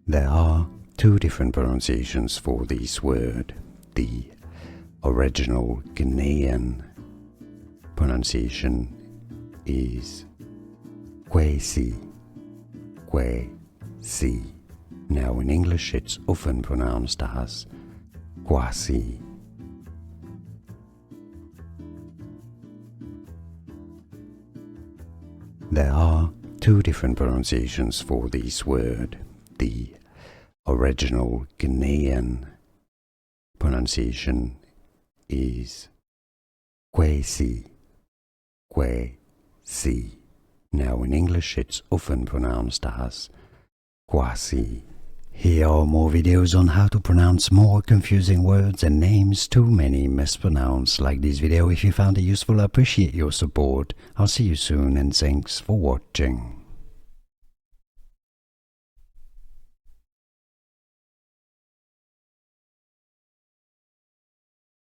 There are two different pronunciations for this word. The original Ghanaian pronunciation is Kwasi, Kwasi. Now in English it's often pronounced as Kwasi. There are two different pronunciations for this word. The original Ghanaian pronunciation is Kwasi, Kwasi. Now in English it's often pronounced as Kwasi. Here are more videos on how to pronounce more confusing words and names too many mispronounced. Like this video if you found it useful. I appreciate your support. I'll see you soon and thanks for watching.